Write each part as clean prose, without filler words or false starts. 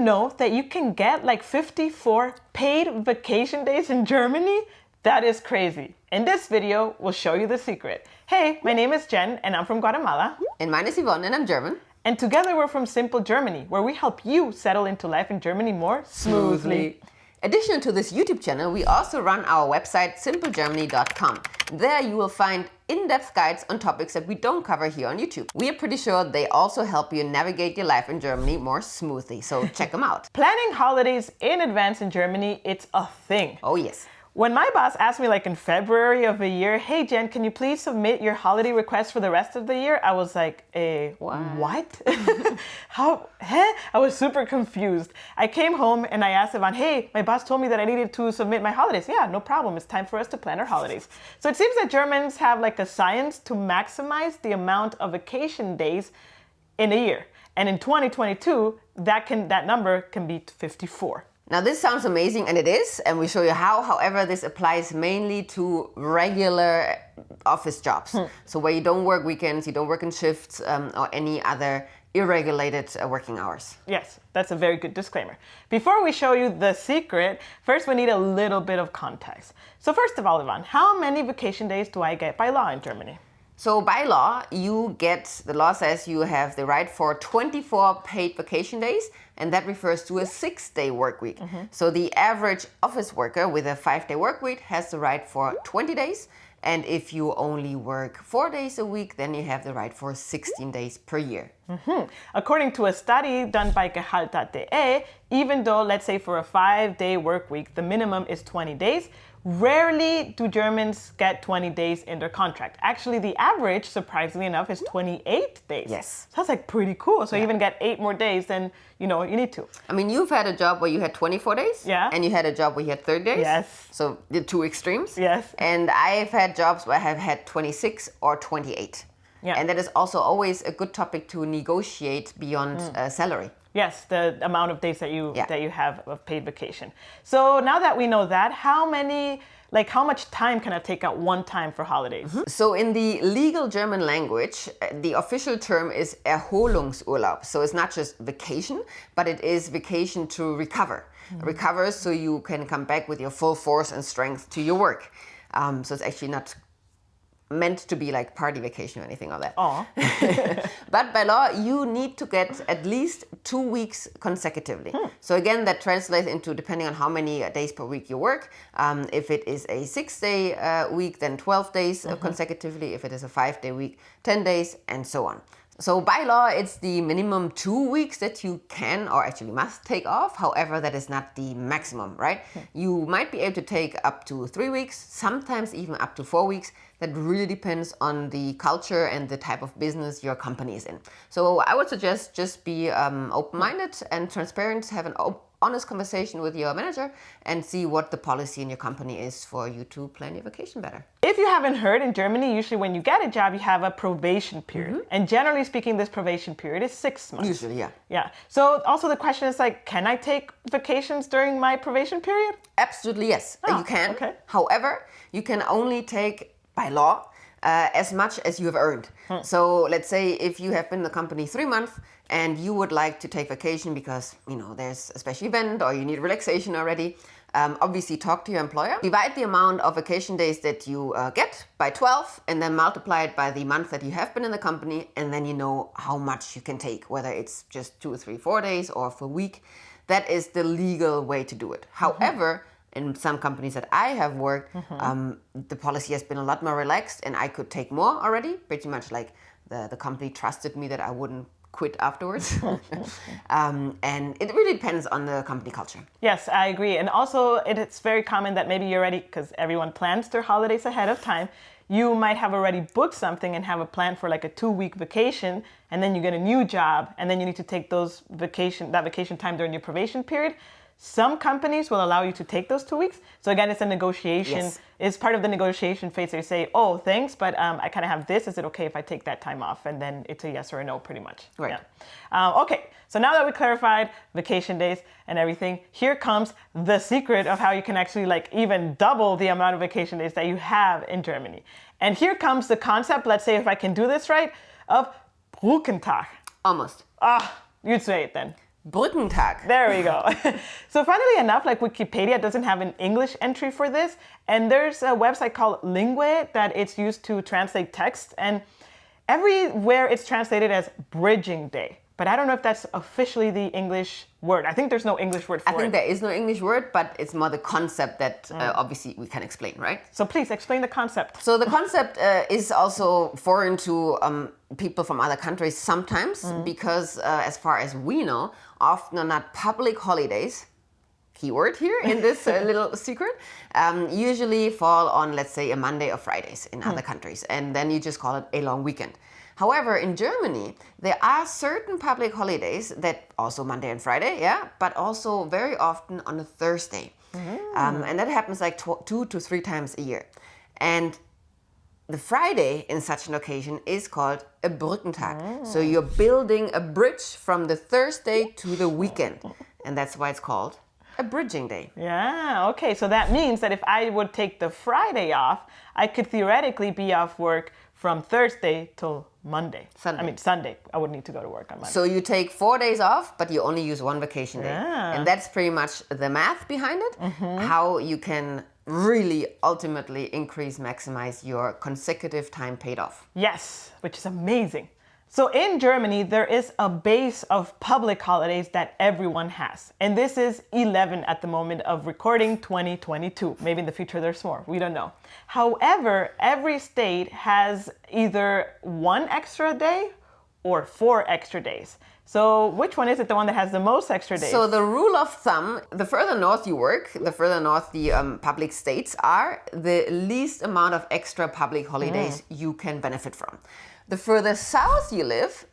know that you can get like 54 paid vacation days in Germany? That is crazy. In this video, we'll show you the secret. Hey, my name is Jen and I'm from Guatemala. And mine is Yvonne and I'm German. And together we're from Simple Germany, where we help you settle into life in Germany more smoothly. Additional to this YouTube channel, we also run our website simplegermany.com. There you will find in-depth guides on topics that we don't cover here on YouTube. We are pretty sure they also help you navigate your life in Germany more smoothly, so check them out. Planning holidays in advance in Germany, it's a thing. Oh yes. When my boss asked me like in February of a year, hey Jen, can you please submit your holiday request for the rest of the year? I was like, what? How? I was super confused. I came home and I asked Yvonne, hey, my boss told me that I needed to submit my holidays. Yeah, no problem. It's time for us to plan our holidays. So it seems that Germans have like a science to maximize the amount of vacation days in a year. And in 2022, that number can be 54. Now this sounds amazing, and it is, and we show you how. However, this applies mainly to regular office jobs. So where you don't work weekends, you don't work in shifts, or any other irregulated working hours. Yes, that's a very good disclaimer. Before we show you the secret, first we need a little bit of context. So first of all, Yvonne, how many vacation days do I get by law in Germany? So by law, the law says you have the right for 24 paid vacation days, and that refers to a 6-day work week. So the average office worker with a 5-day work week has the right for 20 days. And if you only work 4 days a week, then you have the right for 16 days per year. According to a study done by Gehalt.de, even though, let's say for a 5-day work week, the minimum is 20 days, rarely do Germans get 20 days in their contract. Actually, the average, surprisingly enough, is 28 days. Yes. Sounds like pretty cool. So you even get 8 more days than you need to. I mean, you've had a job where you had 24 days. Yeah. And you had a job where you had 30 days. Yes. So the two extremes. Yes. And I've had jobs where I have had 26 or 28. Yeah. And that is also always a good topic to negotiate beyond salary. Yes, the amount of days that you have of paid vacation. So now that we know that, how much time can I take out one time for holidays? So in the legal German language, the official term is Erholungsurlaub. So it's not just vacation, but it is vacation to recover. Recover so you can come back with your full force and strength to your work. So it's actually not meant to be like party vacation or anything like that. Oh. But by law, you need to get at least 2 weeks consecutively. So again, that translates into, depending on how many days per week you work. If it is a 6-day week, then 12 days consecutively. If it is a 5-day week, 10 days, and so on. So by law, it's the minimum 2 weeks that you can or actually must take off. However, that is not the maximum, right? You might be able to take up to 3 weeks, sometimes even up to 4 weeks. That really depends on the culture and the type of business your company is in. So I would suggest just be open-minded and transparent, have an honest conversation with your manager and see what the policy in your company is for you to plan your vacation better. If you haven't heard, in Germany, usually when you get a job, you have a probation period. And generally speaking, this probation period is 6 months. Usually, yeah. Yeah. So also the question is like, can I take vacations during my probation period? Absolutely, yes. You can. Okay. However, you can only take, by law, as much as you have earned. So let's say if you have been in the company 3 months and you would like to take vacation because there's a special event or you need relaxation already, obviously talk to your employer. Divide the amount of vacation days that you get by 12 and then multiply it by the month that you have been in the company, and then you know how much you can take, whether it's just 2, 3, 4 days or for a week. That is the legal way to do it. However, in some companies that I have worked, the policy has been a lot more relaxed and I could take more already. Pretty much like the company trusted me that I wouldn't quit afterwards. And it really depends on the company culture. Yes, I agree. And also it's very common that maybe you're ready, because everyone plans their holidays ahead of time. You might have already booked something and have a plan for like a 2-week vacation, and then you get a new job, and then you need to take that vacation time during your probation period. Some companies will allow you to take those 2 weeks. So again, it's a negotiation. Yes. It's part of the negotiation phase. They say, oh, thanks, but I kind of have this. Is it okay if I take that time off? And then it's a yes or a no, pretty much. Right. Yeah. Okay, so now that we clarified vacation days and everything, here comes the secret of how you can actually even double the amount of vacation days that you have in Germany. And here comes the concept, let's say if I can do this right, of Brückentag. Almost. You'd say it then. Brückentag. There we go. So funnily enough, like Wikipedia doesn't have an English entry for this. And there's a website called Lingue that it's used to translate text. And everywhere it's translated as bridging day. But I don't know if that's officially the English word. I think there's no English word for it. I think there is no English word, but it's more the concept that obviously we can explain, right? So please explain the concept. So the concept is also foreign to people from other countries sometimes, because as far as we know, often are not public holidays, keyword here in this little secret, usually fall on, let's say, a Monday or Fridays in other countries. And then you just call it a long weekend. However, in Germany, there are certain public holidays that also Monday and Friday, yeah, but also very often on a Thursday. And that happens like 2 to 3 times a year. And the Friday in such an occasion is called a Brückentag. So you're building a bridge from the Thursday to the weekend. And that's why it's called a bridging day. Yeah, okay. So that means that if I would take the Friday off, I could theoretically be off work from Thursday till Monday. Sunday. I would need to go to work on Monday. So you take 4 days off, but you only use 1 vacation day. Yeah. And that's pretty much the math behind it, how you can really ultimately increase, maximize your consecutive time paid off. Yes, which is amazing. So in Germany, there is a base of public holidays that everyone has. And this is 11 at the moment of recording 2022. Maybe in the future there's more, we don't know. However, every state has either 1 extra day or 4 extra days. So which one is it, the one that has the most extra days? So the rule of thumb, the further north you work, the further north the public states are, the least amount of extra public holidays you can benefit from. The further south you live,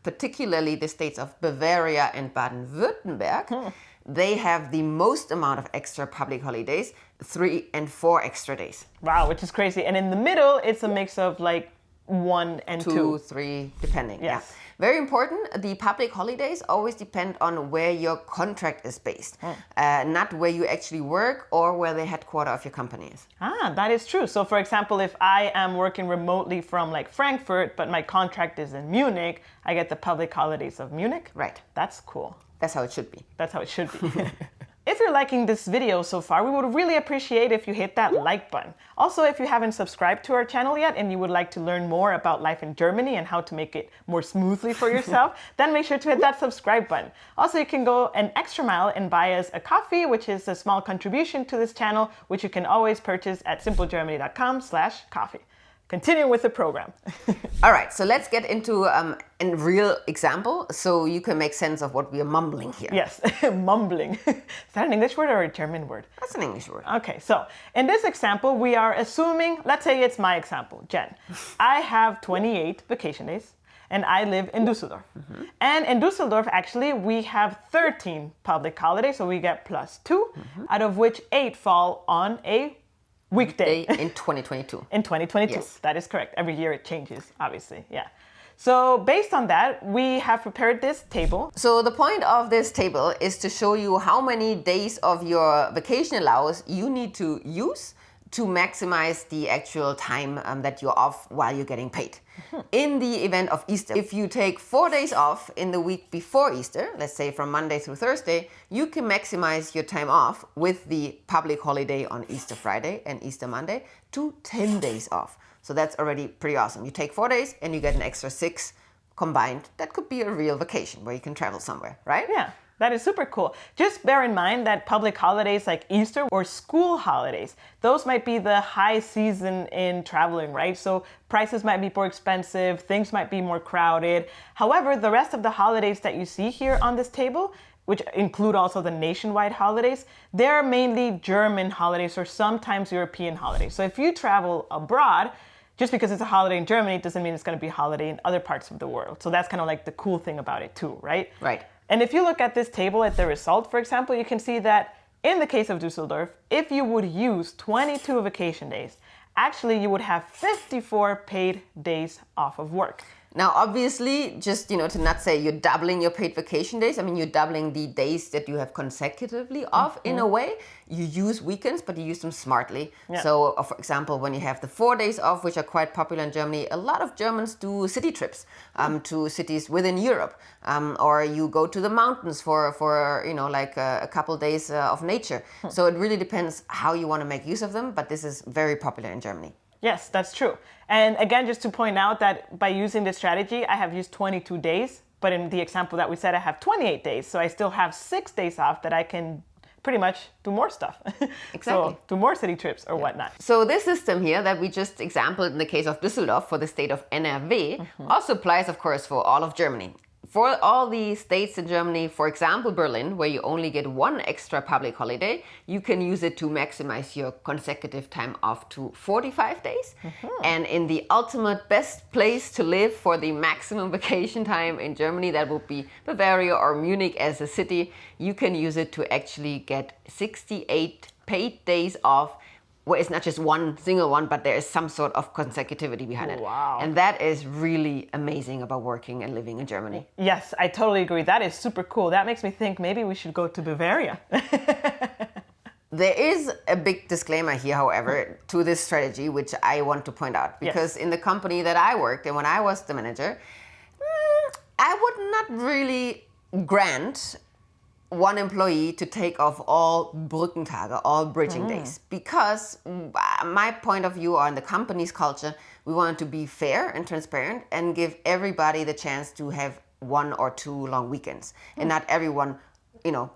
particularly the states of Bavaria and Baden-Württemberg, they have the most amount of extra public holidays, 3 and 4 extra days. Wow, which is crazy. And in the middle, it's a mix of like 1 and 2. 2, 3, depending. Yes. Yeah. Very important, the public holidays always depend on where your contract is based, not where you actually work or where the headquarter of your company is. Ah, that is true. So for example, if I am working remotely from like Frankfurt, but my contract is in Munich, I get the public holidays of Munich. Right. That's cool. That's how it should be. That's how it should be. If you're liking this video so far, we would really appreciate if you hit that like button. Also, if you haven't subscribed to our channel yet and you would like to learn more about life in Germany and how to make it more smoothly for yourself, then make sure to hit that subscribe button. Also, you can go an extra mile and buy us a coffee, which is a small contribution to this channel, which you can always purchase at simplegermany.com/coffee. Continuing with the program. All right, so let's get into a real example so you can make sense of what we are mumbling here. Yes, mumbling. Is that an English word or a German word? That's an English word. Okay, so in this example, we are assuming, let's say it's my example, Jen. I have 28 vacation days and I live in Düsseldorf. And in Düsseldorf, actually, we have 13 public holidays, so we get +2, out of which 8 fall on a weekday. In 2022. In 2022, Yes. That is correct. Every year it changes, obviously, yeah. So based on that, we have prepared this table. So the point of this table is to show you how many days of your vacation allowance you need to use to maximize the actual time that you're off while you're getting paid. In the event of Easter, if you take 4 days off in the week before Easter, let's say from Monday through Thursday, you can maximize your time off with the public holiday on Easter Friday and Easter Monday to 10 days off. So that's already pretty awesome. You take 4 days and you get an extra 6 combined. That could be a real vacation where you can travel somewhere, right? Yeah. That is super cool. Just bear in mind that public holidays like Easter or school holidays, those might be the high season in traveling, right? So prices might be more expensive, things might be more crowded. However, the rest of the holidays that you see here on this table, which include also the nationwide holidays, they're mainly German holidays or sometimes European holidays. So if you travel abroad, just because it's a holiday in Germany doesn't mean it's going to be a holiday in other parts of the world. So that's kind of like the cool thing about it too, right? Right. And if you look at this table at the result, for example, you can see that in the case of Düsseldorf, if you would use 22 vacation days, actually you would have 54 paid days off of work. Now, obviously, just, to not say you're doubling your paid vacation days. I mean, you're doubling the days that you have consecutively off in a way. You use weekends, but you use them smartly. Yeah. So, for example, when you have the 4 days off, which are quite popular in Germany, a lot of Germans do city trips to cities within Europe. Or you go to the mountains for like a couple days of nature. So it really depends how you want to make use of them, but this is very popular in Germany. Yes, that's true. And again, just to point out that by using this strategy, I have used 22 days, but in the example that we said, I have 28 days. So I still have 6 days off that I can pretty much do more stuff. Exactly. So do more city trips or whatnot. So this system here that we just exampled in the case of Düsseldorf for the state of NRW also applies, of course, for all of Germany. For all the states in Germany, for example, Berlin, where you only get 1 extra public holiday, you can use it to maximize your consecutive time off to 45 days. And in the ultimate best place to live for the maximum vacation time in Germany, that would be Bavaria or Munich as a city, you can use it to actually get 68 paid days off, where it's not just one single one, but there is some sort of consecutivity behind it. Wow. And that is really amazing about working and living in Germany. Yes, I totally agree. That is super cool. That makes me think maybe we should go to Bavaria. There is a big disclaimer here, however, to this strategy, which I want to point out. Because in the company that I worked and when I was the manager, I would not really grant one employee to take off all Brückentage, all bridging days. Because my point of view on the company's culture, we wanted to be fair and transparent and give everybody the chance to have 1 or 2 long weekends. And not everyone,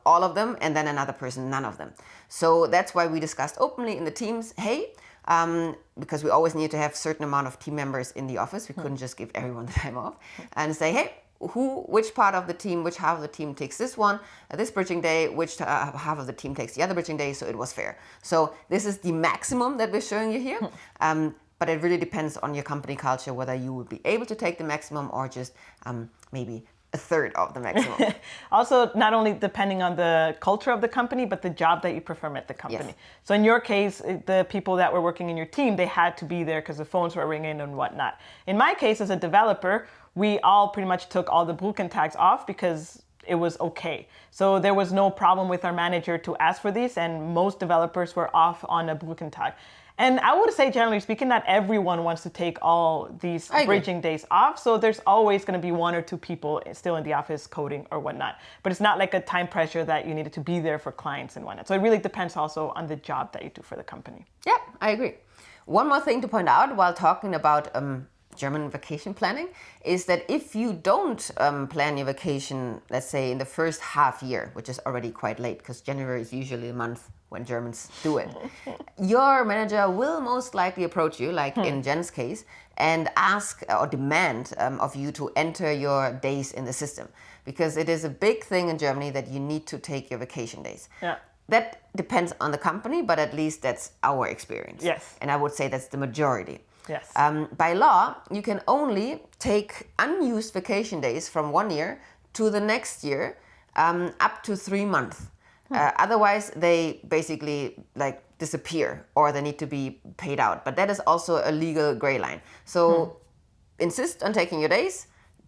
all of them, and then another person, none of them. So that's why we discussed openly in the teams, hey, because we always need to have a certain amount of team members in the office. We couldn't just give everyone the time off. And say, hey, which part of the team, which half of the team takes this one, this bridging day, which half of the team takes the other bridging day, so it was fair. So this is the maximum that we're showing you here, but it really depends on your company culture, whether you would be able to take the maximum or just maybe a third of the maximum. Also, not only depending on the culture of the company, but the job that you perform at the company. Yes. So in your case, the people that were working in your team, they had to be there because the phones were ringing and whatnot. In my case, as a developer, we all pretty much took all the Brückentags off because it was okay. So there was no problem with our manager to ask for these, and most developers were off on a Brückentag. And I would say, generally speaking, not everyone wants to take all these bridging days off. So there's always going to be 1 or 2 people still in the office coding or whatnot. But it's not like a time pressure that you needed to be there for clients and whatnot. So it really depends also on the job that you do for the company. Yeah, I agree. One more thing to point out while talking about German vacation planning is that if you don't plan your vacation, let's say in the first half year, which is already quite late because January is usually the month when Germans do it, your manager will most likely approach you, like in Jen's case, and ask or demand of you to enter your days in the system. Because it is a big thing in Germany that you need to take your vacation days. Yeah. That depends on the company, but at least that's our experience. Yes. And I would say that's the majority. Yes. By law, you can only take unused vacation days from 1 year to the next year up to 3 months. Otherwise, they basically disappear or they need to be paid out. But that is also a legal gray line. So insist on taking your days.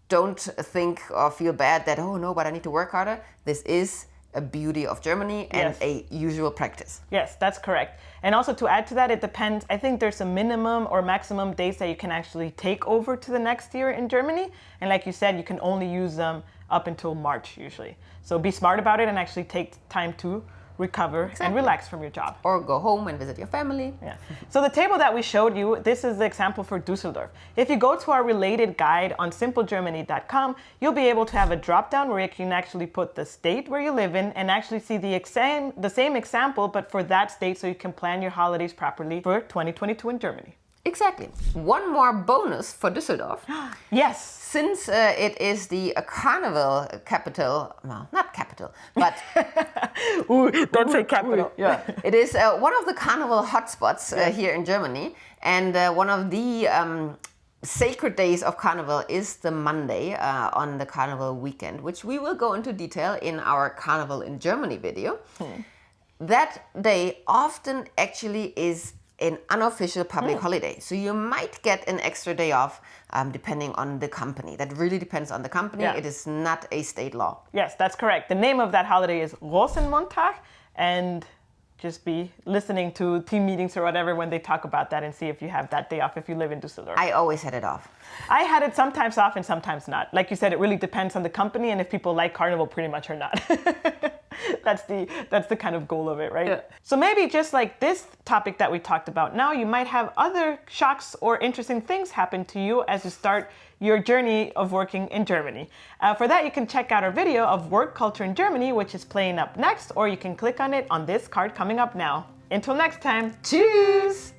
Don't think or feel bad that, oh no, but I need to work harder. This is a beauty of Germany and a usual practice. Yes, that's correct. And also to add to that, it depends. I think there's a minimum or maximum days that you can actually take over to the next year in Germany. And like you said, you can only use them up until March usually. So be smart about it and actually take time to recover and relax from your job. Or go home and visit your family. Yeah. So the table that we showed you, this is the example for Düsseldorf. If you go to our related guide on simplegermany.com, you'll be able to have a drop-down where you can actually put the state where you live in and actually see the same example, but for that state, so you can plan your holidays properly for 2022 in Germany. Exactly. One more bonus for Düsseldorf. Yes. Since it is the carnival capital, well, not capital, but... Ooh, don't say capital. Yeah. It is one of the carnival hotspots here in Germany. And one of the sacred days of carnival is the Monday on the carnival weekend, which we will go into detail in our Carnival in Germany video. That day often actually is an unofficial public holiday. So you might get an extra day off depending on the company. That really depends on the company. Yeah. It is not a state law. Yes, that's correct. The name of that holiday is Rosenmontag, and just be listening to team meetings or whatever when they talk about that and see if you have that day off if you live in Düsseldorf. I always had it off. I had it sometimes off and sometimes not. Like you said, it really depends on the company and if people like Carnival pretty much or not. That's the kind of goal of it, right? Yeah. So maybe just like this topic that we talked about now, you might have other shocks or interesting things happen to you as you start your journey of working in Germany. For that, you can check out our video of work culture in Germany, which is playing up next, or you can click on it on this card coming up now. Until next time, tschüss!